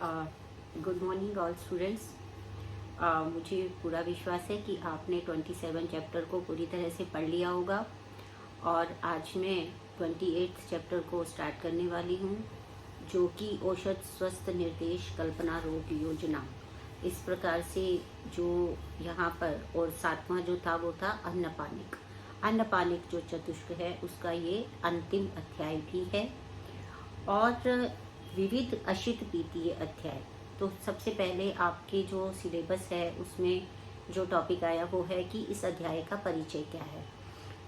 Good morning all students. मुझे पूरा विश्वास है कि आपने 27 चैप्टर को पूरी तरह से पढ़ लिया होगा और आज मैं 28 चैप्टर को स्टार्ट करने वाली हूँ, जो कि औषध स्वस्थ निर्देश कल्पना रोग योजना। इस प्रकार से जो यहाँ पर, और सातवां जो था वो था अन्नपानिक। अन्नपानिक जो चतुष्क है उसका ये अंतिम अध्याय भी है। और विविध अशित पीतीय अध्याय, तो सबसे पहले आपके जो सिलेबस है उसमें जो टॉपिक आया वो है कि इस अध्याय का परिचय क्या है।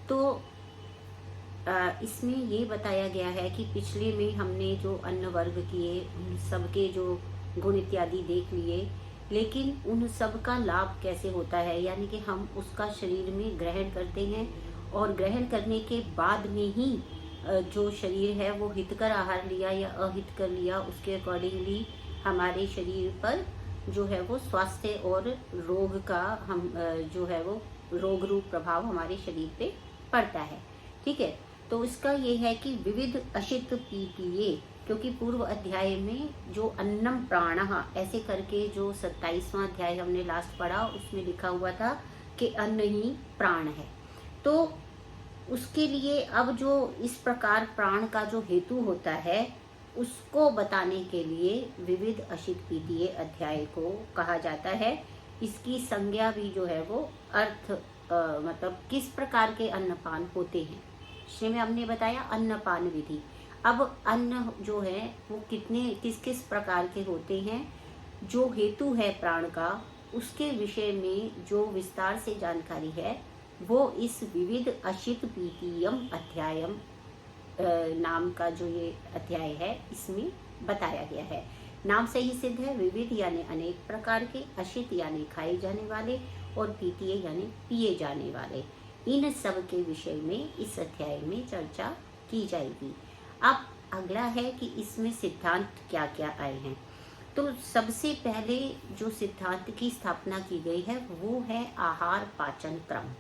तो इसमें ये बताया गया है कि पिछले में हमने जो अन्न वर्ग किए उन सबके जो गुण इत्यादि देख लिए, लेकिन उन सब का लाभ कैसे होता है, यानी कि हम उसका शरीर में ग्रहण करते हैं और ग्रहण करने के बाद में ही जो शरीर है वो हितकर आहार लिया या अहितकर लिया, उसके अकॉर्डिंगली हमारे शरीर पर जो है वो स्वास्थ्य और रोग का हम जो है वो रोग रूप प्रभाव हमारे शरीर पे पड़ता है। ठीक है, तो इसका ये है कि विविध अशित पीपीए, क्योंकि पूर्व अध्याय में जो अन्नम प्राणः ऐसे करके जो 27वां अध्याय हमने लास्ट पढ़ा उसमें लिखा हुआ था कि अन्न ही प्राण है। तो उसके लिए अब जो इस प्रकार प्राण का जो हेतु होता है उसको बताने के लिए विविध अशित पीतीय अध्याय को कहा जाता है। इसकी संज्ञा भी जो है वो अर्थ मतलब किस प्रकार के अन्नपान होते हैं, इसमें हमने बताया अन्नपान विधि। अब अन्न जो है वो किस किस प्रकार के होते हैं, जो हेतु है प्राण का, उसके विषय में जो विस्तार से जानकारी है वो इस विविध अशित पीतीयम अध्यायम नाम का जो ये अध्याय है इसमें बताया गया है। नाम से ही सिद्ध है, विविध यानी अनेक प्रकार के, अशित यानी खाए जाने वाले, और पीतीय यानी पिए जाने वाले। इन सब के विषय में इस अध्याय में चर्चा की जाएगी। अब अगला है कि इसमें सिद्धांत क्या क्या आए हैं। तो सबसे पहले जो सिद्धांत की स्थापना की गई है वो है आहार पाचन क्रम।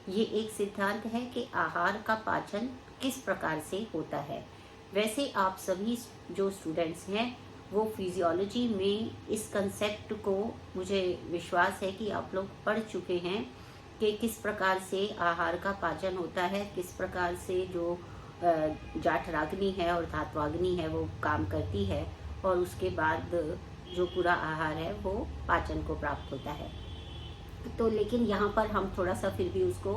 ये एक सिद्धांत है कि आहार का पाचन किस प्रकार से होता है। वैसे आप सभी जो स्टूडेंट्स हैं वो फिजियोलॉजी में इस कंसेप्ट को, मुझे विश्वास है कि आप लोग पढ़ चुके हैं कि किस प्रकार से आहार का पाचन होता है, किस प्रकार से जो जाठराग्नि है और धात्वाग्नि है वो काम करती है, और उसके बाद जो पूरा आहार है वो पाचन को प्राप्त होता है। तो लेकिन यहाँ पर हम थोड़ा सा फिर भी उसको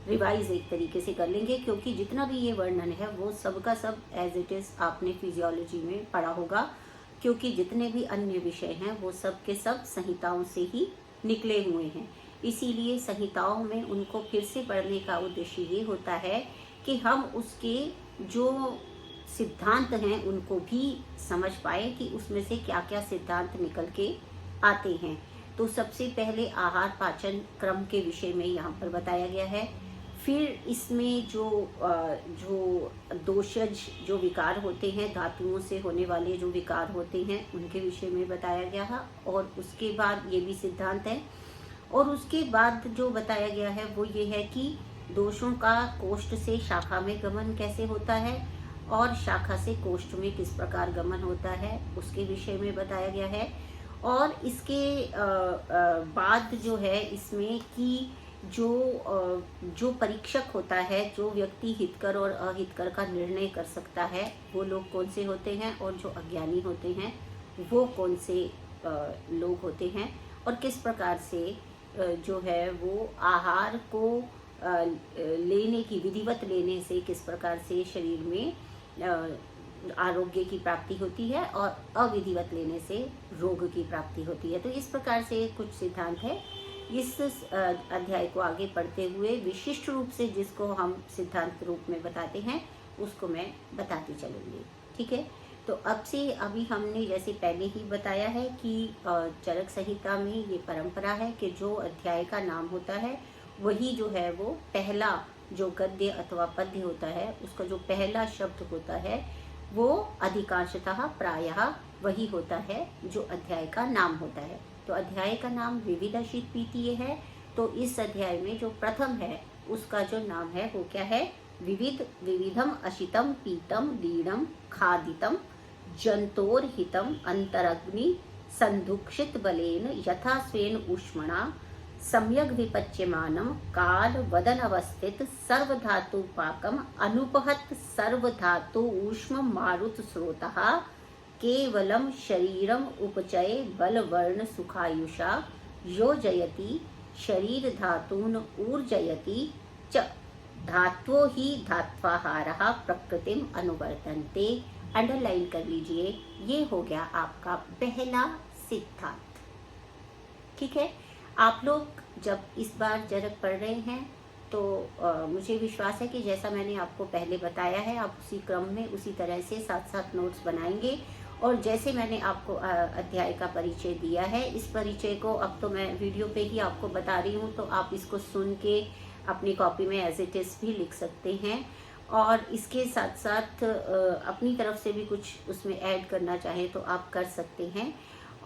रिवाइज एक तरीके से कर लेंगे, क्योंकि जितना भी ये वर्णन है वो सबका सब एज इट इज़ आपने फिजियोलॉजी में पढ़ा होगा, क्योंकि जितने भी अन्य विषय हैं वो सब के सब संहिताओं से ही निकले हुए हैं। इसीलिए संहिताओं में उनको फिर से पढ़ने का उद्देश्य ये होता है कि हम उसके जो सिद्धांत हैं उनको भी समझ पाए कि उसमें से क्या क्या सिद्धांत निकल के आते हैं। तो सबसे पहले आहार पाचन क्रम के विषय में यहाँ पर बताया गया है। फिर इसमें जो दोषज जो विकार होते हैं, धातुओं से होने वाले जो विकार होते हैं उनके विषय में बताया गया है, और उसके बाद ये भी सिद्धांत है। और उसके बाद जो बताया गया है वो ये है कि दोषों का कोष्ठ से शाखा में गमन कैसे होता है, और शाखा से कोष्ठ में किस प्रकार गमन होता है उसके विषय में बताया गया है। और इसके बाद जो है इसमें कि जो परीक्षक होता है, जो व्यक्ति हितकर और अहितकर का निर्णय कर सकता है, वो लोग कौन से होते हैं, और जो अज्ञानी होते हैं वो कौन से लोग होते हैं, और किस प्रकार से जो है वो आहार को लेने की, विधिवत लेने से किस प्रकार से शरीर में आरोग्य की प्राप्ति होती है और अविधिवत लेने से रोग की प्राप्ति होती है। तो इस प्रकार से कुछ सिद्धांत है। इस अध्याय को आगे पढ़ते हुए विशिष्ट रूप से जिसको हम सिद्धांत रूप में बताते हैं उसको मैं बताती चलूँगी। ठीक है, तो अब से अभी हमने जैसे पहले ही बताया है कि चरक संहिता में ये परंपरा है कि जो अध्याय का नाम होता है वही जो है वो पहला जो गद्य अथवा पद्य होता है उसका जो पहला शब्द होता है वो अधिकांशतः प्रायः वही होता है जो अध्याय का नाम होता है। तो अध्याय का नाम विविध अशित पीतीय है। तो इस अध्याय में जो प्रथम है उसका जो नाम है वो क्या है, विविध विविधम अशितम पीतम लीणम खादितम जंतोर्हितम अंतरग्नि संदुक्षित बलेन यथा स्वेन ऊष्मणा सम्यक विपच्यमानम काल वदन अवस्थित सर्वधातु पाकम अनुपहत सर्वधातु ऊष्म मारुत स्रोतः केवलम शरीरम उपचय बल वर्ण सुखायुषा योजयति शरीर धातून ऊर्जयति च धात्वो ही धात्वाहारः प्रकृतिम अनुवर्तन्ते। अंडरलाइन कर लीजिए, ये हो गया आपका पहला सिद्धांत। ठीक है, आप लोग जब इस बार जरक पढ़ रहे हैं तो मुझे विश्वास है कि जैसा मैंने आपको पहले बताया है आप उसी क्रम में उसी तरह से साथ साथ नोट्स बनाएंगे। और जैसे मैंने आपको अध्याय का परिचय दिया है, इस परिचय को अब तो मैं वीडियो पे ही आपको बता रही हूँ, तो आप इसको सुन के अपनी कॉपी में एज इट इज़ भी लिख सकते हैं। और इसके साथ साथ अपनी तरफ से भी कुछ उसमें ऐड करना चाहे तो आप कर सकते हैं।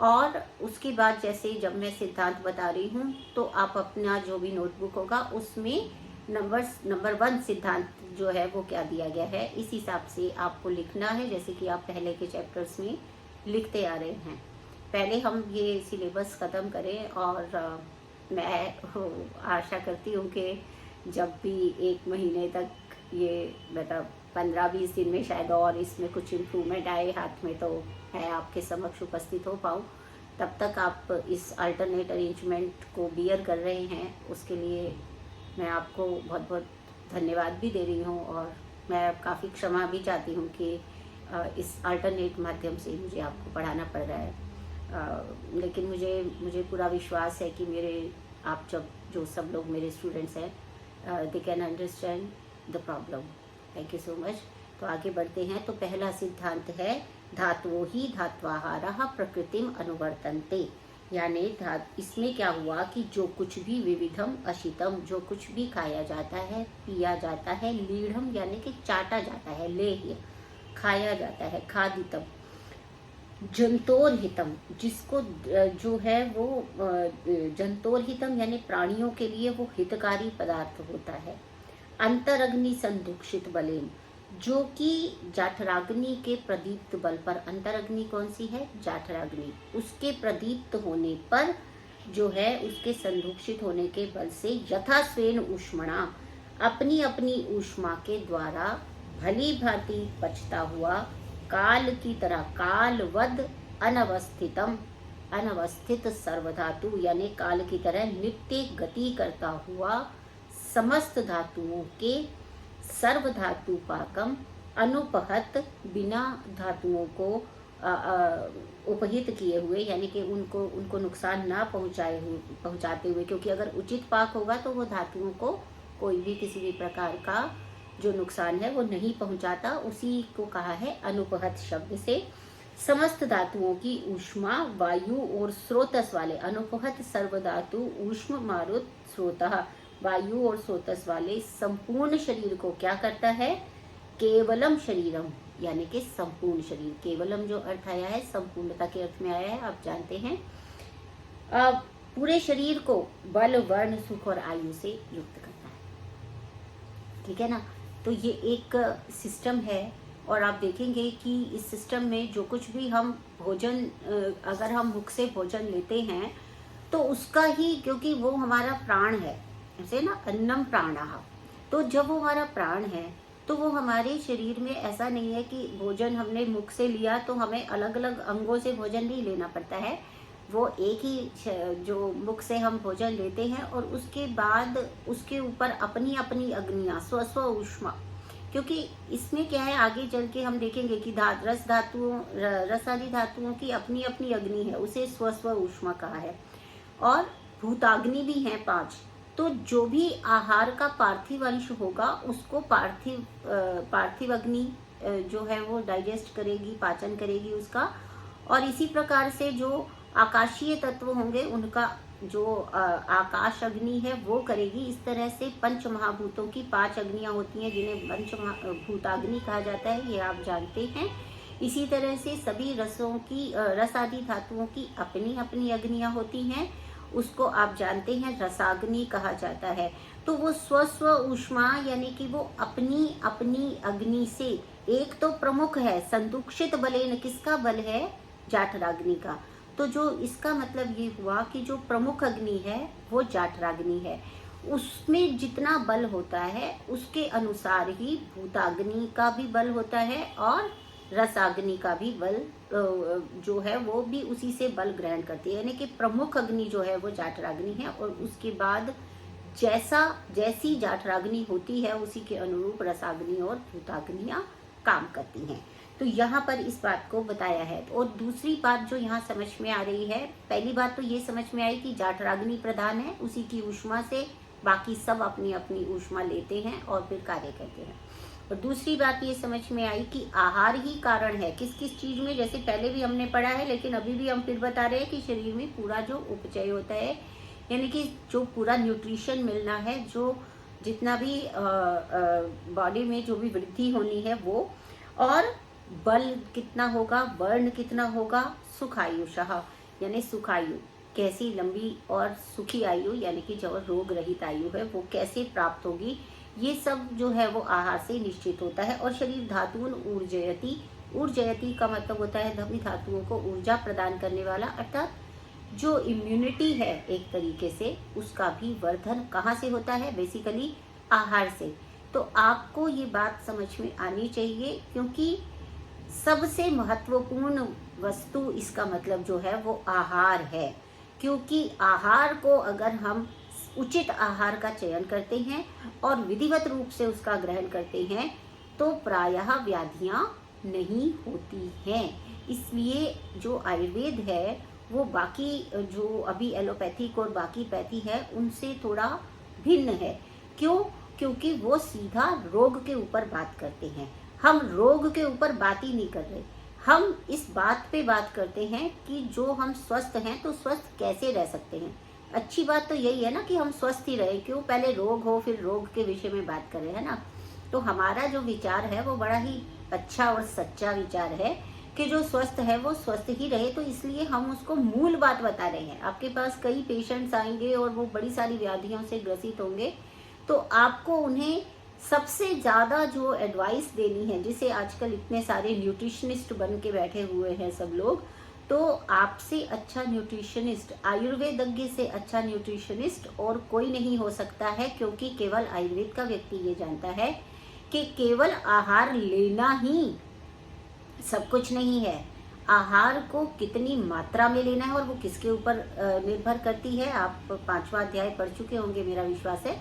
और उसके बाद जैसे जब मैं सिद्धांत बता रही हूँ तो आप अपना जो भी नोटबुक होगा उसमें नंबर 1 सिद्धांत जो है वो क्या दिया गया है, इस हिसाब से आपको लिखना है, जैसे कि आप पहले के चैप्टर्स में लिखते आ रहे हैं। पहले हम ये सिलेबस ख़त्म करें और मैं आशा करती हूँ कि जब भी 1 महीने तक ये मतलब 15-20 दिन में शायद और इसमें कुछ इम्प्रूवमेंट आए हाथ में, तो मैं आपके समक्ष उपस्थित हो पाऊँ। तब तक आप इस अल्टरनेट अरेंजमेंट को बियर कर रहे हैं, उसके लिए मैं आपको बहुत बहुत धन्यवाद भी दे रही हूँ। और मैं काफ़ी क्षमा भी चाहती हूँ कि इस अल्टरनेट माध्यम से मुझे आपको पढ़ाना पड़ रहा है। लेकिन मुझे पूरा विश्वास है कि मेरे आप जो सब लोग मेरे स्टूडेंट्स हैं, they can understand the problem. Thank you so much. तो आगे बढ़ते हैं। तो पहला सिद्धांत है धातुओं ही धात्वाहारः प्रकृतिम अनुवर्तन्ते, यानी इसमें क्या हुआ कि जो कुछ भी विविधम अशितम, जो कुछ भी खाया जाता है पिया जाता है, लीढ़म यानी कि चाटा जाता है, लेह्य खाया जाता है, खादितम, जंतोरहितम जिसको जो है वो जंतोरहितम यानी प्राणियों के लिए वो हितकारी पदार्थ होता है, अंतरग्नि संदुक्षित बलेन जो कि जाठराग्नि के प्रदीप्त बल पर, अंतरग्नि कौन सी है, जाठराग्नि, उसके प्रदीप्त होने पर जो है उसके संदुक्षित होने के बल से यथा स्वेन ऊष्मणा अपनी अपनी ऊष्मा के द्वारा भली भांति पचता हुआ काल की तरह कालवद अनवस्थितम अनवस्थित सर्वधातु यानी काल की तरह नित्य गति करता हुआ समस्त धातुओं के सर्वधातु पाकम अनुपहत बिना धातुओं को उपहित किए हुए, यानी कि उनको नुकसान ना पहुंचाते हुए, क्योंकि अगर उचित पाक होगा तो वो धातुओं को कोई भी किसी भी प्रकार का जो नुकसान है वो नहीं पहुंचाता, उसी को कहा है अनुपहत शब्द से। समस्त धातुओं की ऊष्मा वायु और स्रोतस वाले, अनुपहत सर्वधातु ऊष्म मारुत स्रोतः, वायु और स्रोतस वाले संपूर्ण शरीर को क्या करता है, केवलम शरीरम यानी कि संपूर्ण शरीर, केवलम जो अर्थ आया है संपूर्णता के अर्थ में आया है, आप जानते हैं। पूरे शरीर को बल वर्ण सुख और आयु से युक्त करता है। ठीक है ना, तो ये एक सिस्टम है। और आप देखेंगे कि इस सिस्टम में जो कुछ भी हम भोजन, अगर हम मुख से भोजन लेते हैं तो उसका ही, क्योंकि वो हमारा प्राण है, ऐसे ना अन्नम प्राणः, तो जब वो हमारा प्राण है तो वो हमारे शरीर में ऐसा नहीं है कि भोजन हमने मुख से लिया तो हमें अलग अलग अंगों से भोजन नहीं लेना पड़ता है, वो एक ही जो मुख से हम भोजन लेते हैं और उसके बाद उसके ऊपर अपनी अपनी अग्नियां स्व ऊष्मा, क्योंकि इसमें क्या है आगे चल के हम देखेंगे कि रस आदि धातुओं की अपनी अपनी अग्नि है, उसे स्व ऊष्मा कहा है। और भूताग्नि भी है 5, तो जो भी आहार का पार्थिव अंश होगा उसको पार्थिव अग्नि जो है वो डाइजेस्ट करेगी, पाचन करेगी उसका। और इसी प्रकार से जो आकाशीय तत्व होंगे उनका जो आकाश अग्नि है वो करेगी। इस तरह से पंच महाभूतों की 5 अग्नियां होती हैं जिन्हें पंच भूताग्नि कहा जाता है, ये आप जानते हैं। इसी तरह से सभी रस आदि धातुओं की अपनी अपनी अग्नियां होती हैं, उसको आप जानते हैं रसाग्नि कहा जाता है। तो वो स्व ऊष्मा यानी कि वो अपनी अपनी अग्नि से एक तो प्रमुख है संदुक्षित बलेन, किसका बल है? जाठराग्नि का। तो जो इसका मतलब ये हुआ कि जो प्रमुख अग्नि है वो जाठराग्नि है, उसमें जितना बल होता है उसके अनुसार ही भूताग्नि का भी बल होता है और रसाग्नि का भी बल जो है वो भी उसी से बल ग्रहण करती है। यानी कि प्रमुख अग्नि जो है वो जाठराग्नि है, और उसके बाद जैसी जाठराग्नि होती है उसी के अनुरूप रसाग्नि और भूताग्नियां काम करती हैं। तो यहाँ पर इस बात को बताया है। और दूसरी बात जो यहाँ समझ में आ रही है, पहली बात तो ये समझ में आई कि जाठराग्नि प्रधान है, उसी की ऊष्मा से बाकी सब अपनी अपनी ऊष्मा लेते हैं और फिर कार्य करते हैं। और दूसरी बात ये समझ में आई कि आहार ही कारण है किस किस चीज में, जैसे पहले भी हमने पढ़ा है लेकिन अभी भी हम फिर बता रहे हैं कि शरीर में पूरा जो उपचय होता है, यानी कि जो पूरा न्यूट्रिशन मिलना है, जो जितना भी बॉडी में जो भी वृद्धि होनी है वो, और बल कितना होगा, वर्ण कितना होगा, सुखायुषः यानी सुखायु, कैसी लंबी और सुखी आयु यानी कि जो रोग रहित आयु है वो कैसे प्राप्त होगी, ये सब जो है वो आहार से निश्चित होता है। और शरीर धातुन ऊर्जयति, ऊर्जयति का मतलब होता है सभी धातुओं को ऊर्जा प्रदान करने वाला, अर्थात जो इम्यूनिटी है एक तरीके से उसका भी वर्धन कहाँ से होता है? बेसिकली आहार से। तो आपको ये बात समझ में आनी चाहिए, क्योंकि सबसे महत्वपूर्ण वस्तु इसका मतलब जो है वो आहार है। क्योंकि आहार को अगर हम उचित आहार का चयन करते हैं और विधिवत रूप से उसका ग्रहण करते हैं तो प्रायः व्याधियां नहीं होती हैं। इसलिए जो आयुर्वेद है वो बाकी जो अभी एलोपैथिक और बाकी पैथी है उनसे थोड़ा भिन्न है। क्यों? क्योंकि वो सीधा रोग के ऊपर बात करते हैं, हम रोग के ऊपर बात ही नहीं कर रहे। हम इस बात पे बात करते हैं कि जो हम स्वस्थ हैं तो स्वस्थ कैसे रह सकते हैं। अच्छी बात तो यही है ना कि हम स्वस्थ ही रहे, क्यों पहले रोग हो फिर रोग के विषय में बात करें, है ना। तो हमारा जो विचार है वो बड़ा ही अच्छा और सच्चा विचार है कि जो स्वस्थ है वो स्वस्थ ही रहे। तो इसलिए हम उसको मूल बात बता रहे हैं। आपके पास कई पेशेंट्स आएंगे और वो बड़ी सारी व्याधियों से ग्रसित होंगे, तो आपको उन्हें सबसे ज्यादा जो एडवाइस देनी है, जिसे आजकल इतने सारे न्यूट्रिशनिस्ट बन के बैठे हुए हैं सब लोग, तो आपसे अच्छा न्यूट्रिशनिस्ट, आयुर्वेदज्ञ से अच्छा न्यूट्रिशनिस्ट और कोई नहीं हो सकता है। क्योंकि केवल आयुर्वेद का व्यक्ति ये जानता है कि केवल आहार लेना ही सब कुछ नहीं है। आहार को कितनी मात्रा में लेना है और वो किसके ऊपर निर्भर करती है, आप 5वां अध्याय पढ़ चुके होंगे मेरा विश्वास है।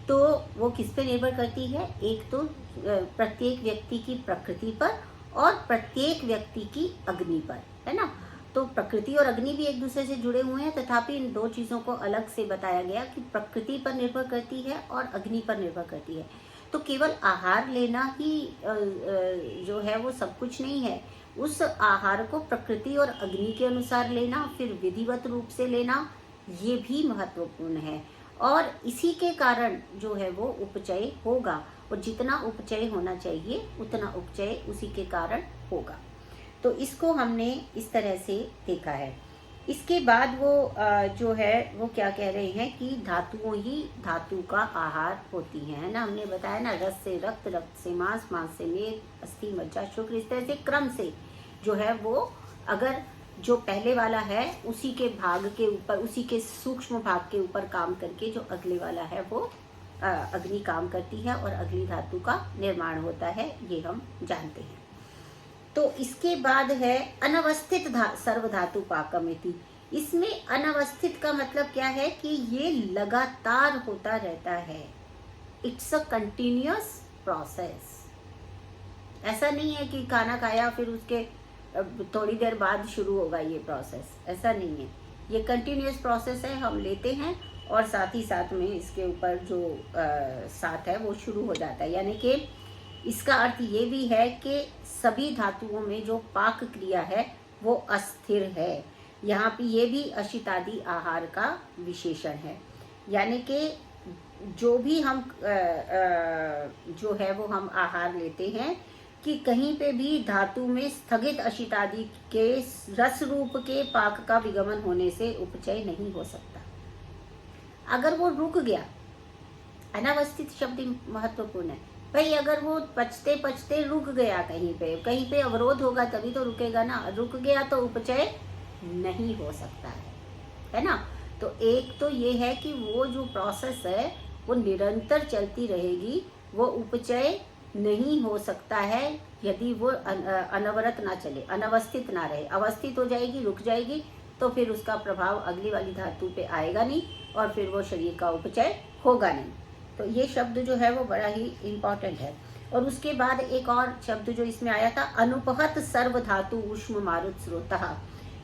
तो वो किस पे निर्भर करती है? एक तो प्रत्येक व्यक्ति की प्रकृति पर और प्रत्येक व्यक्ति की अग्नि पर, है ना। तो प्रकृति और अग्नि भी एक दूसरे से जुड़े हुए हैं, तथापि इन दो चीजों को अलग से बताया गया कि प्रकृति पर निर्भर करती है और अग्नि पर निर्भर करती है। तो केवल आहार लेना ही जो है वो सब कुछ नहीं है। उस आहार को प्रकृति और अग्नि के अनुसार लेना, फिर विधिवत रूप से लेना, ये भी महत्वपूर्ण है। और इसी के कारण जो है वो उपचय होगा, और जितना उपचय होना चाहिए उतना उपचय उसी के कारण होगा। तो इसको हमने इस तरह से देखा है। इसके बाद वो जो है वो क्या कह रहे हैं कि धातुओं ही धातु का आहार होती है ना। हमने बताया ना, रस से रक्त, रक्त से मांस, मांस से मेद, अस्थि, मज्जा, शुक्र, इस तरह से क्रम से जो है वो, अगर जो पहले वाला है उसी के भाग के ऊपर, उसी के सूक्ष्म भाग के ऊपर काम करके जो अगले वाला है वो अग्नि काम करती है और अग्नि धातु का निर्माण होता है, ये हम जानते हैं। तो इसके बाद है अनवस्थित सर्व धातु पाकमिति। इसमें अनवस्थित का मतलब क्या है कि ये लगातार होता रहता है, इट्स अ कंटिन्यूअस प्रोसेस। ऐसा नहीं है कि खाना खाया फिर उसके थोड़ी देर बाद शुरू होगा ये प्रोसेस, ऐसा नहीं है। ये कंटिन्यूअस प्रोसेस है, हम लेते हैं और साथ ही साथ में इसके ऊपर जो साथ है वो शुरू हो जाता है। यानी कि इसका अर्थ ये भी है कि सभी धातुओं में जो पाक क्रिया है वो अस्थिर है। यहाँ पे ये भी अशितादि आहार का विशेषण है। यानी कि जो भी हम जो है वो हम आहार लेते हैं कि कहीं पे भी धातु में स्थगित अशितादि के रस रूप के पाक का विगमन होने से उपचय नहीं हो सकता। अगर वो रुक गया, अनावस्थित शब्द महत्वपूर्ण है, भाई अगर वो पचते पचते रुक गया कहीं पे अवरोध होगा तभी तो रुकेगा ना, रुक गया तो उपचय नहीं हो सकता है ना। तो एक तो ये है कि वो जो प्रोसेस है वो निरंतर चलती रहेगी, वो उपचय नहीं हो सकता है यदि वो अनवरत ना चले, अनवस्थित ना रहे। अवस्थित हो जाएगी, रुक जाएगी, तो फिर उसका प्रभाव अगली वाली धातु पे आएगा नहीं और फिर वो शरीर का उपचय होगा नहीं। तो ये शब्द जो है वो बड़ा ही इम्पॉर्टेंट है। और उसके बाद एक और शब्द जो इसमें आया था, अनुपहत सर्व धातु ऊष्म मारुत स्रोतः,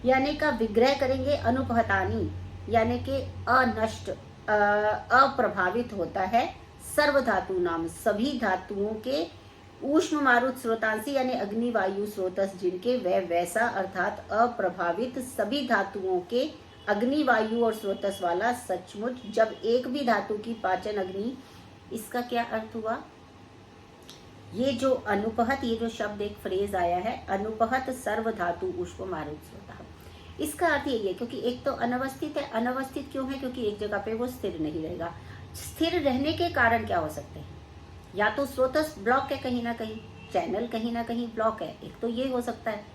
यानी का विग्रह करेंगे अनुपहतानी, यानी कि अनष्ट अप्रभावित होता है, सर्व धातु नाम सभी धातुओं के, ऊष्म मारुत स्रोतांसी यानी अग्नि वायु स्रोतस जिनके, वह वैसा अर्थात अप्रभावित सभी धातुओं के अग्नि वायु और स्रोतस वाला सचमुच जब एक भी धातु की पाचन अग्नि। इसका क्या अर्थ हुआ? ये जो अनुपहत, ये जो शब्द एक फ्रेज आया है, अनुपहत सर्व धातु ऊष्म मारुत स्रोतः, इसका अर्थ यही है क्योंकि एक तो अनवस्थित है। अनवस्थित क्यों है? क्योंकि एक जगह पे वो स्थिर नहीं रहेगा। स्थिर रहने के कारण क्या हो सकते हैं? या तो स्रोतस ब्लॉक है कहीं ना कहीं, चैनल कहीं ना कहीं ब्लॉक है, एक तो ये हो सकता है।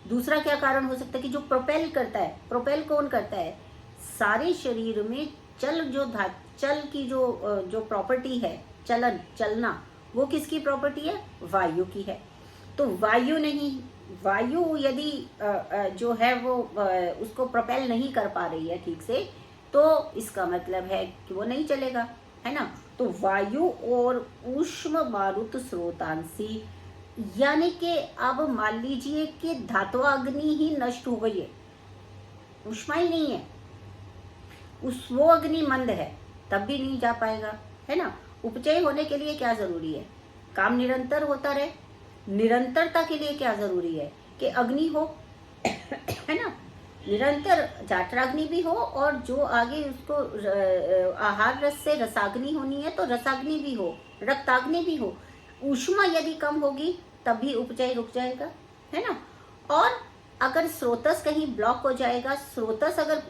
दूसरा क्या कारण हो सकता है कि जो प्रोपेल करता है, प्रोपेल कौन करता है? सारे शरीर में चल की जो प्रॉपर्टी है, चलन, चलना, वो किसकी प्रॉपर्टी है? वायु की है। तो वायु नहीं, वायु यदि जो है वो उसको प्रोपेल नहीं कर पा रही है ठीक से, तो इसका मतलब है कि वो नहीं चलेगा, है ना। तो वायु और ऊष्म मारुत स्रोतांसी, यानी कि अब मान लीजिए कि धात्वाग्नि ही नष्ट हो गई है, ऊष्मा ही नहीं है, वो अग्नि मंद है, तब भी नहीं जा पाएगा, है ना। उपचय होने के लिए क्या जरूरी है? काम निरंतर होता रहे। निरंतरता के लिए क्या जरूरी है? कि अग्नि हो, है ना, निरंतर जाठराग्नि भी हो, और जो आगे उसको आहार रस से रसाग्नि होनी है तो रसाग्नि भी हो, रक्ताग्नि भी हो। ऊष्मा यदि कम होगी तभी उपचय रुक जाएगा, है ना। और अगर स्रोतस कहीं ब्लॉक हो जाएगा, स्रोतस अगर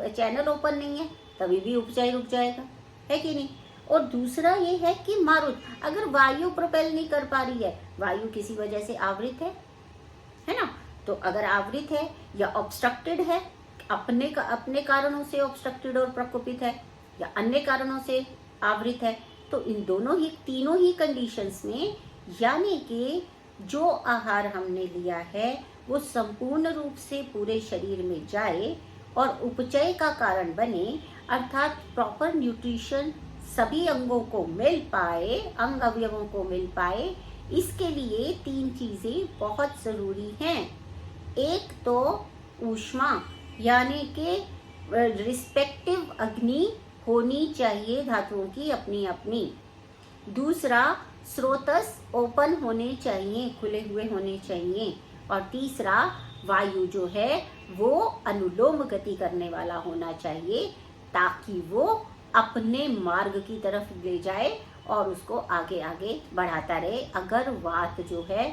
चैनल ओपन नहीं है तभी भी उपचय रुक जाएगा, है कि नहीं। और दूसरा ये है कि मारुत, अगर वायु प्रोपेल नहीं कर पा रही है, वायु किसी वजह से आवृत है ना, तो अगर आवृत है या ऑब्स्ट्रक्टेड है, अपने कारणों से ऑब्स्ट्रक्टेड और प्रकोपित है, या अन्य कारणों से आवृत है, तो इन तीनों ही कंडीशंस में, यानी कि जो आहार हमने लिया है वो संपूर्ण रूप से पूरे शरीर में जाए और उपचय का कारण बने, अर्थात प्रॉपर न्यूट्रिशन सभी अंगों को मिल पाए, अंग अवयवों को मिल पाए, इसके लिए 3 चीजें बहुत जरूरी हैं। एक तो ऊष्मा, यानी कि रिस्पेक्टिव अग्नि होनी चाहिए धातुओं की अपनी अपनी। दूसरा, स्रोतस ओपन होने चाहिए, खुले हुए होने चाहिए। और तीसरा, वायु जो है वो अनुलोम गति करने वाला होना चाहिए, ताकि वो अपने मार्ग की तरफ ले जाए और उसको आगे आगे बढ़ाता रहे। अगर वात जो है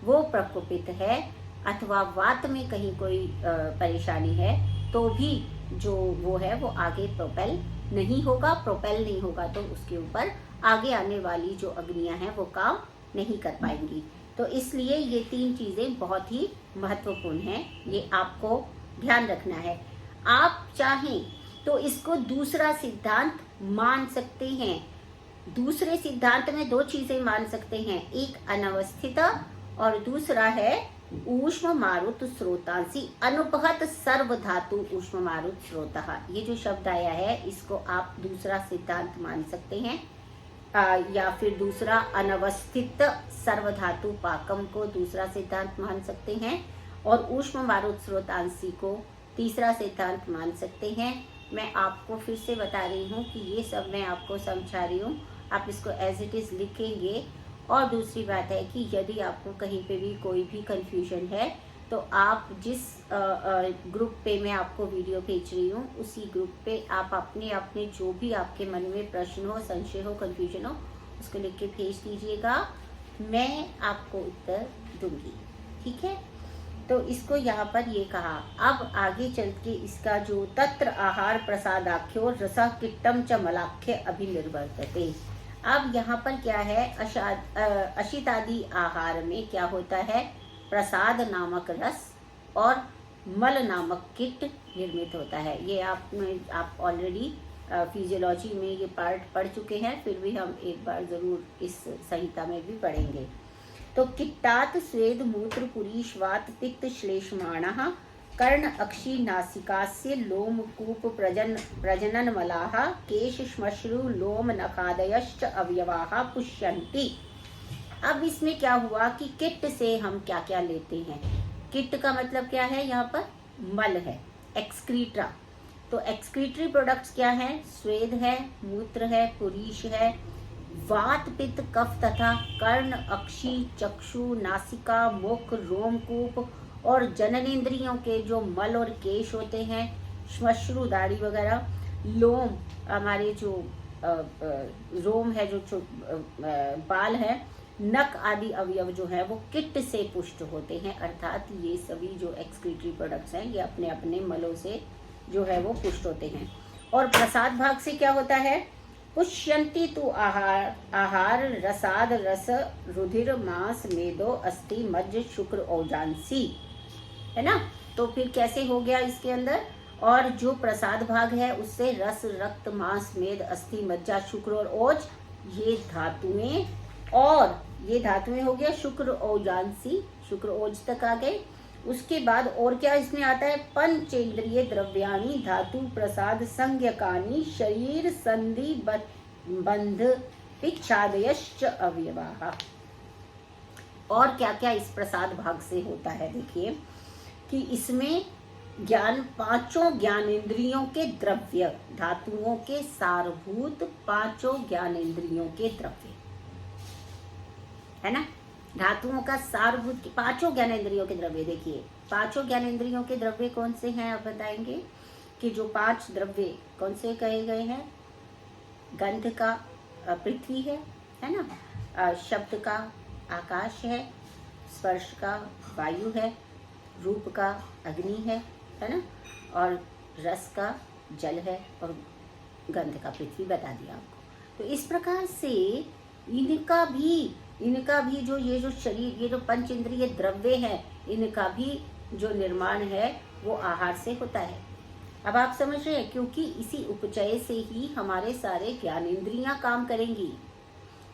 वो प्रकोपित है, अथवा वात में कहीं कोई परेशानी है, तो भी जो वो है वो आगे प्रोपेल नहीं होगा। प्रोपेल नहीं होगा तो उसके ऊपर आगे आने वाली जो अग्नियां हैं वो काम नहीं कर पाएंगी। तो इसलिए ये 3 चीजें बहुत ही महत्वपूर्ण हैं, ये आपको ध्यान रखना है। आप चाहें तो इसको दूसरा सिद्धांत मान सकते हैं। दूसरे सिद्धांत में 2 चीजें मान सकते हैं, एक अनवस्थित और दूसरा है ऊष्म मारुत स्रोतांसी, अनुपहत सर्व धातु ऊष्म मारुत स्रोतः। ये जो शब्द आया है इसको आप दूसरा सिद्धांत मान सकते हैं, या फिर दूसरा अनवस्थित सर्व धातु पाकम को दूसरा सिद्धांत मान सकते हैं, और ऊष्म मारुत स्रोतांसी को तीसरा सिद्धांत मान सकते हैं। मैं आपको फिर से बता रही हूँ कि ये सब मैं आपको समझा रही हूँ, आप इसको एज इट इज लिखेंगे। और दूसरी बात है कि यदि आपको कहीं पे भी कोई भी कंफ्यूजन है तो आप जिस ग्रुप पे मैं आपको वीडियो भेज रही हूँ उसी ग्रुप पे आप अपने जो भी आपके मन में प्रश्न हो, संशय हो, कंफ्यूजन हो, उसको लिख के भेज दीजिएगा, मैं आपको उत्तर दूंगी, ठीक है। तो इसको यहाँ पर ये कहा। अब आगे चल के इसका जो तत्र आहार प्रसादाख्यो रसा किट्टम च मलाख्य अभिनिर्वर्तते, अब यहाँ पर क्या है, अशितादि आहार में क्या होता है, प्रसाद नामक रस और मल नामक कीट निर्मित होता है। ये आप ऑलरेडी फिजियोलॉजी में ये पार्ट पढ़ चुके हैं, फिर भी हम एक बार जरूर इस संहिता में भी पढ़ेंगे। तो किट्टात स्वेद मूत्र पुरीश वात पित्त श्लेष्माणः कर्ण अक्षी नासिकास्य लोम कूप प्रजनन मलाः केश श्मश्रु लोम नखादयश्च अवयवाः पुष्यन्ति। अब इसमें क्या हुआ कि किट से हम क्या क्या लेते हैं। किट का मतलब क्या है, यहाँ पर मल है, एक्सक्रीट्रा। तो एक्सक्रीटरी प्रोडक्ट्स क्या है, स्वेद है, मूत्र है, पुरीश है, वात पित्त कफ तथा कर्ण अक्षी चक्षु नासिका मुख रोमकूप और जननेंद्रियों के जो मल और केश होते हैं, श्मश्रु दाढ़ी वगैरह, लोम हमारे जो रोम है, जो बाल है, नक आदि अवयव जो है वो किट से पुष्ट होते हैं। अर्थात ये सभी जो एक्सक्रीटरी प्रोडक्ट्स हैं ये अपने अपने मलों से जो है वो पुष्ट होते हैं। और प्रसाद भाग से क्या होता है, पुष्यंती तु आहार रसाद रस रुधिर मांस मेदो अस्थि मज्ज शुक्र औजांसी, है ना। तो फिर कैसे हो गया इसके अंदर, और जो प्रसाद भाग है उससे रस रक्त मांस मेद अस्थि मज्जा शुक्र और ओज, ये धातुएं, और ये धातुएं हो गया शुक्र औजांसी, शुक्र ओज तक आ गए। उसके बाद और क्या इसमें आता है, पंचेंद्रिय द्रव्याणि धातु प्रसाद संज्ञकानि शरीर संधि बंध पिच्छादयश्च अवयवाः। और क्या क्या इस प्रसाद भाग से होता है, देखिए कि इसमें ज्ञान, पांचों ज्ञानेंद्रियों के द्रव्य, धातुओं के सारभूत पांचों ज्ञानेंद्रियों के द्रव्य, है ना। धातुओं का सारभूत पांचों ज्ञानेंद्रियों के द्रव्य। देखिए पांचों ज्ञानेंद्रियों के द्रव्य कौन से हैं, आप बताएंगे कि जो 5 द्रव्य कौन से कहे गए हैं। गंध का पृथ्वी है ना, शब्द का आकाश है, स्पर्श का वायु है, रूप का अग्नि है ना, और रस का जल है, और गंध का पृथ्वी बता दिया आपको। तो इस प्रकार से इनका भी जो ये जो शरीर, ये जो पंच इंद्रिय द्रव्य है, इनका भी जो निर्माण है वो आहार से होता है। अब आप समझ रहे हैं, क्योंकि इसी उपचय से ही हमारे सारे ज्ञानेंद्रियां काम करेंगी,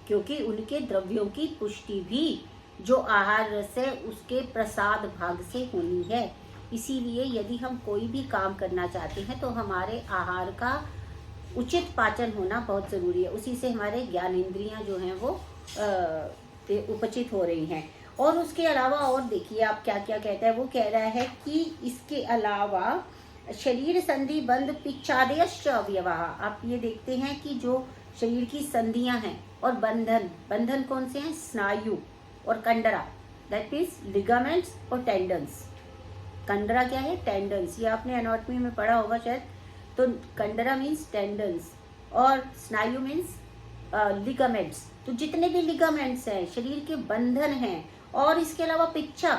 क्योंकि उनके द्रव्यों की पुष्टि भी जो आहार रस है उसके प्रसाद भाग से होनी है। इसीलिए यदि हम कोई भी काम करना चाहते हैं तो हमारे आहार का उचित पाचन होना बहुत जरूरी है। उसी से हमारे ज्ञानेंद्रियां जो हैं वो उपचित हो रही हैं। और उसके अलावा और देखिए आप क्या क्या कहता है, वो कह रहा है कि इसके अलावा शरीर संधि बंध पिच्छादयश्च अवयवाः। आप ये देखते हैं कि जो शरीर की संधियां हैं और बंधन कौन से हैं, स्नायु और कंडरा, दैट मीन्स लिगामेंट्स और टेंडन्स। कंडरा क्या है, टेंडन्स, ये आपने एनाटॉमी में पढ़ा होगा शायद। तो कंडरा मीन्स टेंडन्स और स्नायु मीन्स लिगामेंट्स। तो जितने भी लिगामेंट्स हैं, शरीर के बंधन हैं, और इसके अलावा पिच्छा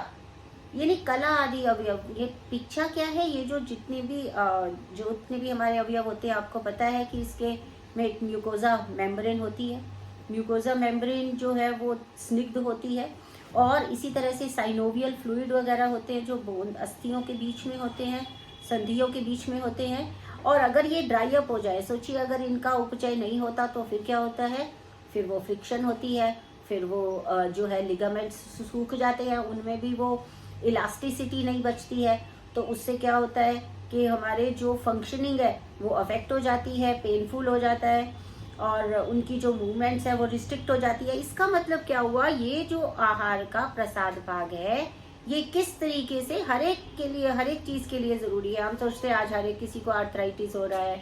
यानी कला आदि अवयव। ये पिच्छा क्या है, ये जो जितने भी हमारे अवयव होते हैं, आपको पता है कि इसके में एक म्यूकोजा मेम्ब्रेन होती है। म्यूकोजा मेम्ब्रेन जो है वो स्निग्ध होती है, और इसी तरह से साइनोवियल फ्लूइड वगैरह होते हैं जो बोन अस्थियों के बीच में होते हैं, संधियों के बीच में होते हैं। और अगर ये ड्राई अप हो जाए, सोचिए अगर इनका उपचय नहीं होता तो फिर क्या होता है, फिर वो फ्रिक्शन होती है, फिर वो जो है लिगामेंट्स सूख जाते हैं, उनमें भी वो इलास्टिसिटी नहीं बचती है। तो उससे क्या होता है कि हमारे जो फंक्शनिंग है वो अफेक्ट हो जाती है, पेनफुल हो जाता है, और उनकी जो मूवमेंट्स है वो रिस्ट्रिक्ट हो जाती है। इसका मतलब क्या हुआ, ये जो आहार का प्रसाद भाग है ये किस तरीके से हर एक के लिए, हर एक चीज के लिए जरूरी है। हम सोचते हैं आज हर एक किसी को आर्थराइटिस हो रहा है,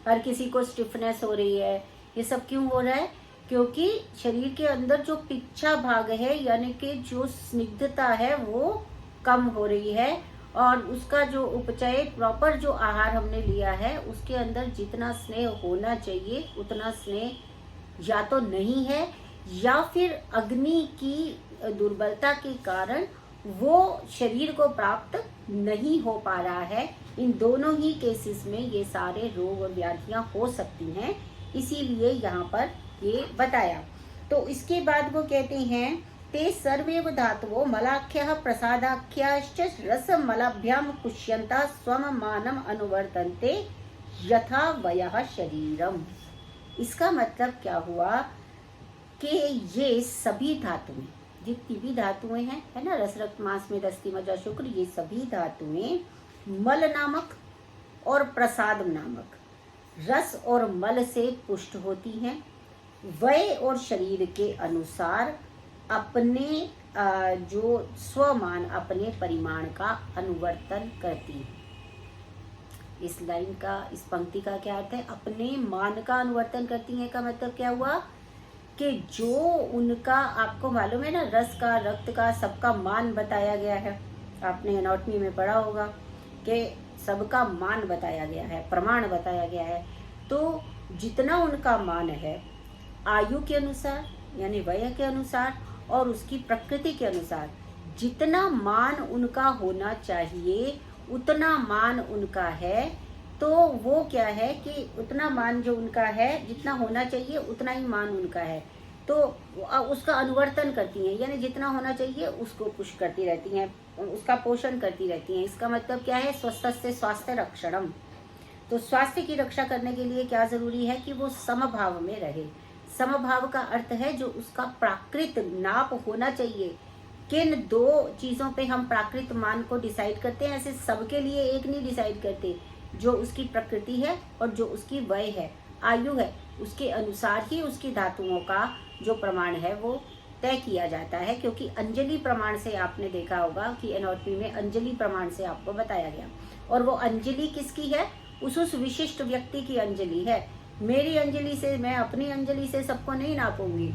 हर किसी को स्टिफनेस हो रही है, ये सब क्यों हो रहा है, क्योंकि शरीर के अंदर जो पिच्छा भाग है यानी कि जो स्निग्धता है वो कम हो रही है, और उसका जो उपचय प्रॉपर जो आहार हमने लिया है उसके अंदर जितना स्नेह होना चाहिए उतना स्नेह या तो नहीं है, या फिर अग्नि की दुर्बलता के कारण वो शरीर को प्राप्त नहीं हो पा रहा है। इन दोनों ही केसेस में ये सारे रोग और व्याधियां हो सकती हैं। इसीलिए यहाँ पर ये बताया। तो इसके बाद वो कहते हैं ते सर्वेव धातवो मलाख्यः प्रसादाख्याश्च रसमलाभ्याम पुष्यन्ता स्वम मानम अनुवर्तन्ते यथा वयः शरीरम। इसका मतलब क्या हुआ कि ये सभी धातुएं, जितनी भी धातुएं हैं, है ना, रस रक्त मांस में दस्ती मज्जा शुक्र, ये सभी धातुएं मल नामक और प्रसाद नामक रस और मल से पुष्ट होती हैं, वय और शरीर के अनुसार अपने जो स्वमान, अपने परिमाण का अनुवर्तन करती है। इस लाइन का, इस पंक्ति का क्या अर्थ है? अपने मान का अनुवर्तन करती है का मतलब क्या हुआ कि जो उनका, आपको मालूम है ना, रस का, रक्त का, सबका मान बताया गया है। आपने एनाटॉमी में पढ़ा होगा कि सबका मान बताया गया है, प्रमाण बताया गया है। तो जितना उनका मान है आयु के अनुसार, यानी वय के अनुसार और उसकी प्रकृति के अनुसार, जितना मान उनका होना चाहिए उतना मान उनका है। तो वो क्या है कि उतना मान जो उनका है, जितना होना चाहिए उतना ही मान उनका है, तो उसका अनुवर्तन करती हैं, यानी जितना होना चाहिए उसको पुश करती रहती हैं, उसका पोषण करती रहती हैं। इसका मतलब क्या है? स्वस्थस्य स्वास्थ्य रक्षणम। तो स्वास्थ्य की रक्षा करने के लिए क्या जरूरी है कि वो समभाव में रहे। समभाव का अर्थ है जो उसका प्राकृत नाप होना चाहिए। किन दो चीजों पे हम प्राकृत मान को डिसाइड करते हैं? ऐसे सबके लिए एक नहीं डिसाइड करते। जो उसकी प्रकृति है और जो उसकी वय है, आयु है, उसके अनुसार ही उसकी धातुओं का जो प्रमाण है वो तय किया जाता है। क्योंकि अंजलि प्रमाण से आपने देखा होगा कि एनाटॉमी में अंजलि प्रमाण से आपको बताया गया, और वो अंजलि किसकी है? उस विशिष्ट व्यक्ति की अंजलि है। मेरी अंजलि से, मैं अपनी अंजलि से सबको नहीं नापूंगी,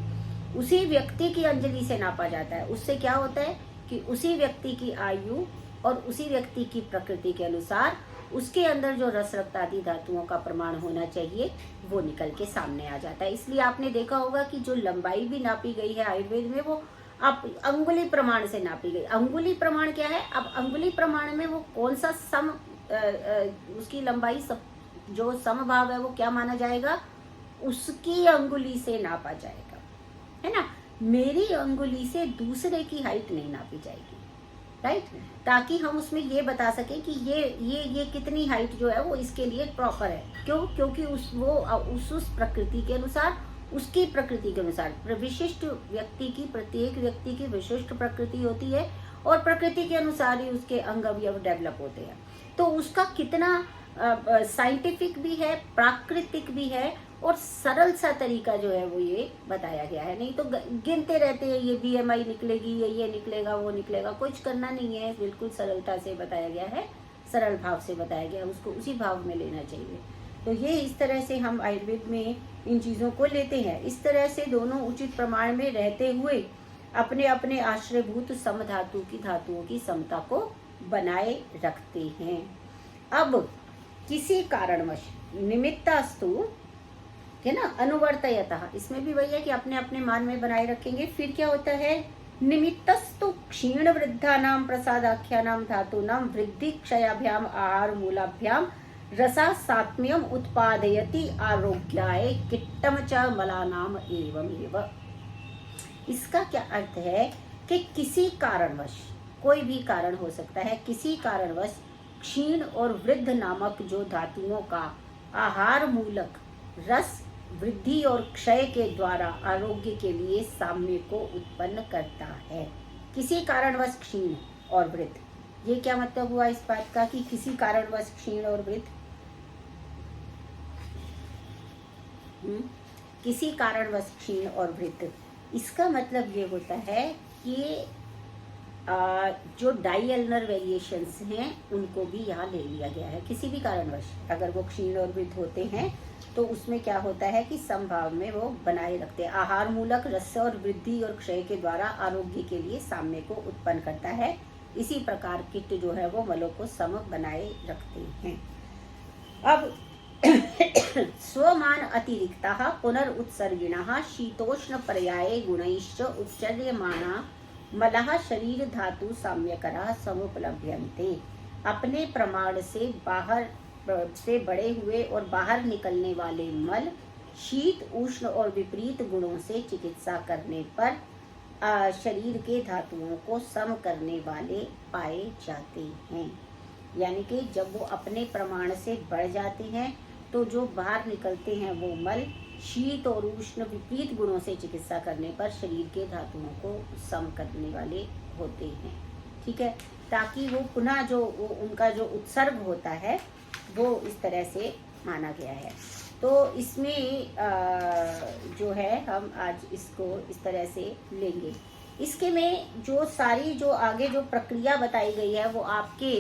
उसी व्यक्ति की अंजलि से नापा जाता है। उससे क्या होता है कि उसी व्यक्ति की आयु और उसी व्यक्ति की प्रकृति के अनुसार उसके अंदर जो रस रक्त आदि धातुओं का प्रमाण होना चाहिए वो निकल के सामने आ जाता है। इसलिए आपने देखा होगा कि जो लंबाई भी नापी गई है आयुर्वेद में, वो आप अंगुली प्रमाण से नापी गई। अंगुली प्रमाण क्या है? अब अंगुली प्रमाण में वो कौन सा सम उसकी लंबाई जो समभाव है वो क्या माना जाएगा? उसकी अंगुली से नापा जाएगा, है ना। मेरी अंगुली से दूसरे की हाइट नहीं नापी जाएगी, राइट, ताकि हम उसमें ये बता सके कि ये कितनी हाइट जो है वो इसके लिए प्रॉपर है। क्यों? क्योंकि उस प्रकृति के अनुसार, उसकी प्रकृति के अनुसार, विशिष्ट व्यक्ति की, प्रत्येक व्यक्ति की विशिष्ट प्रकृति होती है और प्रकृति के अनुसार ही उसके अंग अवयव डेवलप होते हैं। तो उसका कितना साइंटिफिक भी है, प्राकृतिक भी है और सरल सा तरीका जो है वो ये बताया गया है। नहीं तो गिनते रहते हैं ये BMI निकलेगी, ये निकलेगा, वो निकलेगा, कुछ करना नहीं है। बिल्कुल सरलता से बताया गया है, सरल भाव से बताया गया है, उसको उसी भाव में लेना चाहिए। तो ये इस तरह से हम आयुर्वेद में इन चीज़ों को लेते हैं। इस तरह से दोनों उचित प्रमाण में रहते हुए अपने अपने आश्रयभूत समधातु की धातुओं की समता को बनाए रखते हैं। अब किसी कारणवश निमित्तास्तु है ना, अनुवर्तयतः, इसमें भी वही है कि अपने अपने मान में बनाए रखेंगे। फिर क्या होता है? निमित्तस्तु क्षीण वृद्धानां प्रसादाख्यानां धातूनां वृद्धि क्षयाभ्याम आहार मूलाभ्याम रसा सात्म्यम उत्पादयति आरोग्याय किट्टम च मलानाम एवमेव। इसका क्या अर्थ है कि किसी कारणवश, कोई भी कारण हो सकता है, किसी कारणवश क्षीण और वृद्ध नामक जो धातुओं का आहार मूलक रस वृद्धि और क्षय के द्वारा आरोग्य के लिए साम्य को उत्पन्न करता है। किसी कारणवश क्षीण और वृद्ध, ये क्या मतलब हुआ इस बात का कि किसी कारणवश क्षीण और वृद्ध? किसी कारणवश क्षीण और वृद्ध, इसका मतलब ये होता है कि जो डाइएल्नर वेरिएशंस हैं उनको भी यहाँ ले लिया गया है। किसी भी कारणवश अगर वो क्षीण और वृद्ध होते हैं तो उसमें क्या होता है कि समभाव में वो बनाए रखते हैं। आहार मूलक रस और वृद्धि और क्षय के द्वारा आरोग्य के लिए साम्य को उत्पन्न करता है। इसी प्रकार किट जो है वो मलों को सम बनाए रखते हैं। अब स्वमान अतिरिक्ता पुनरुत्सर्गिणः शीतोष्ण पर्याये गुणैश्च उपचर्यमाना मलः शरीर धातु साम्यकरा समुपलभ्यन्ते। अपने प्रमाण से बाहर से बड़े हुए और बाहर निकलने वाले मल शीत उष्ण और विपरीत गुणों से चिकित्सा करने पर शरीर के धातुओं को सम करने वाले पाए जाते हैं। यानी कि जब वो अपने प्रमाण से बढ़ जाते हैं तो जो बाहर निकलते हैं वो मल शीत और उष्ण विपरीत गुणों से चिकित्सा करने पर शरीर के धातुओं को सम करने वाले होते हैं। ठीक है, ताकि वो पुनः जो वो उनका जो उत्सर्ग होता है वो इस तरह से माना गया है। तो इसमें जो है हम आज इसको इस तरह से लेंगे। इसके में जो सारी जो आगे जो प्रक्रिया बताई गई है वो आपके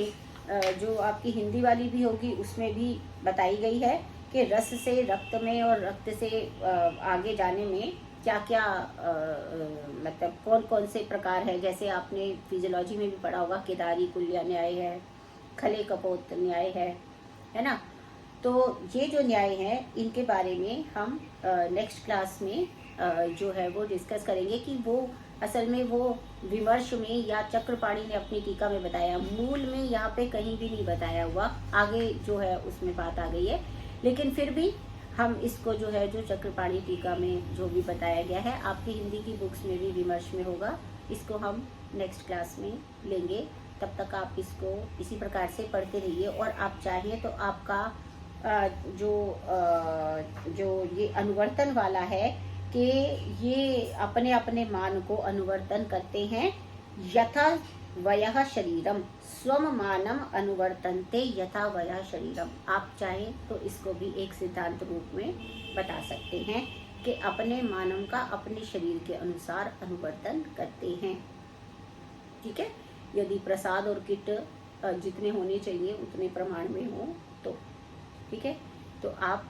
जो आपकी हिंदी वाली भी होगी उसमें भी बताई गई है कि रस से रक्त में और रक्त से आगे जाने में क्या क्या मतलब कौन कौन से प्रकार है। जैसे आपने फिजियोलॉजी में भी पढ़ा होगा, केदारी कुल्य न्याय है, खले कपोत न्याय है ना। तो ये जो न्याय है इनके बारे में हम नेक्स्ट क्लास में जो है वो डिस्कस करेंगे कि वो असल में वो विमर्श में या चक्रपाणी ने अपनी टीका में बताया, मूल में यहाँ पे कहीं भी नहीं बताया हुआ, आगे जो है उसमें बात आ गई है। लेकिन फिर भी हम इसको जो है जो चक्रपाणी टीका में जो भी बताया गया है आपकी हिंदी की बुक्स में भी विमर्श में होगा, इसको हम नेक्स्ट क्लास में लेंगे। तब तक आप इसको इसी प्रकार से पढ़ते रहिए और आप चाहिए तो आपका जो ये अनुवर्तन वाला है कि ये अपने अपने मान को अनुवर्तन करते हैं। यथा वयः शरीरम स्वम मानम अनुवर्तनते यथा वयः शरीरम। आप चाहें तो इसको भी एक सिद्धांत रूप में बता सकते हैं कि अपने मानव का अपने शरीर के अनुसार अनुवर्तन करते हैं। ठीक है, यदि प्रसाद और किट जितने होने चाहिए उतने प्रमाण में हो तो ठीक है। तो आप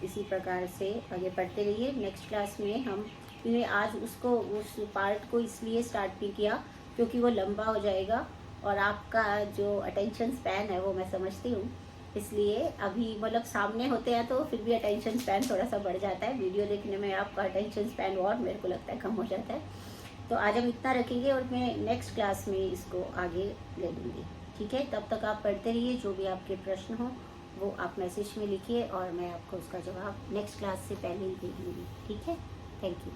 इसी प्रकार से आगे पढ़ते रहिए। नेक्स्ट क्लास में हम आज उसको उस पार्ट को इसलिए स्टार्ट भी किया क्योंकि वो लंबा हो जाएगा और आपका जो अटेंशन स्पैन है वो मैं समझती हूँ, इसलिए अभी मतलब सामने होते हैं तो फिर भी अटेंशन स्पैन थोड़ा सा बढ़ जाता है, वीडियो देखने में आपका अटेंशन स्पैन और मेरे को लगता है कम हो जाता है। तो आज हम इतना रखेंगे और मैं नेक्स्ट क्लास में इसको आगे ले लूँगी। ठीक है, तब तक आप पढ़ते रहिए। जो भी आपके प्रश्न हो वो आप मैसेज में लिखिए और मैं आपको उसका जवाब नेक्स्ट क्लास से पहले ही दे दूँगी। ठीक है, थैंक यू।